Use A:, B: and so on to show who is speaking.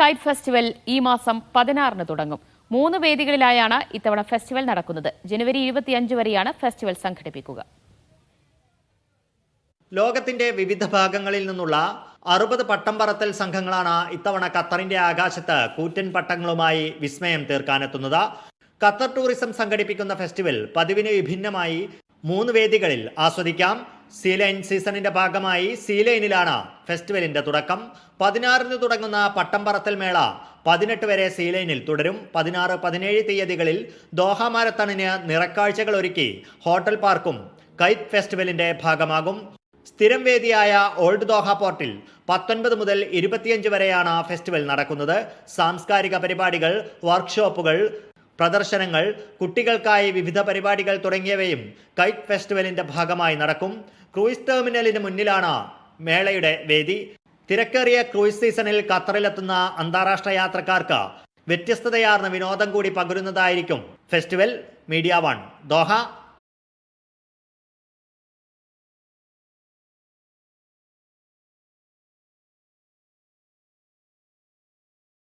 A: KITE festival ഈ മാസം 16-ന് തുടങ്ങും. 3 വേദികളിലായാണ് ഇത്തവണ ഫെസ്റ്റിവൽ നടക്കുന്നത്. ജനുവരി 25 വരെയാണ് ഫെസ്റ്റിവൽ സംഘടിപ്പിക്കുക.
B: ലോകത്തിന്റെ വിവിധ ഭാഗങ്ങളിൽ നിന്നുള്ള 60 പട്ടം പറത്തൽ സംഘങ്ങളാണ് ഇത്തവണ ഖത്തറിന്റെ ആകാശത്ത് കൂറ്റൻ പട്ടങ്ങളുമായി വിസ്മയം തീർക്കാനെത്തുന്നത്. ഖത്തർ ടൂറിസം സംഘടിപ്പിക്കുന്ന ഫെസ്റ്റിവൽ പതിവിന് വിഭിന്നമായി 3 വേദികളിൽ ആസ്വദിക്കാം. സീലൈൻ സീസണിന്റെ ഭാഗമായി സീലൈനിലാണ് ഫെസ്റ്റിവലിന്റെ തുടക്കം. 16-ന് തുടങ്ങുന്ന പട്ടം പറത്തൽ മേള 18 വരെ സീലൈനിൽ തുടരും. 16, 17 തീയതികളിൽ ദോഹ മാരത്തണിന് നിറക്കാഴ്ചകൾ ഒരുക്കി ഹോട്ടൽ പാർക്കും കൈറ്റ് ഫെസ്റ്റിവലിന്റെ ഭാഗമാകും. സ്ഥിരം വേദിയായ ഓൾഡ് ദോഹ പോർട്ടിൽ 19 മുതൽ 25 വരെയാണ് ഫെസ്റ്റിവൽ നടക്കുന്നത്. സാംസ്കാരിക പരിപാടികൾ, വർക്ക്ഷോപ്പുകൾ, പ്രദർശനങ്ങൾ, കുട്ടികൾക്കായി വിവിധ പരിപാടികൾ തുടങ്ങിയവയും കൈറ്റ് ഫെസ്റ്റിവലിന്റെ ഭാഗമായി നടക്കും. ക്രൂയിസ് ടെർമിനലിന് മുന്നിലാണ് മേളയുടെ വേദി. തിരക്കേറിയ ക്രൂയിസ് സീസണിൽ ഖത്തറിലെത്തുന്ന അന്താരാഷ്ട്ര യാത്രക്കാർക്ക് വ്യത്യസ്തതയാർന്ന വിനോദം കൂടി പകരുന്നതായിരിക്കും ഫെസ്റ്റിവൽ. Media 1 Doha.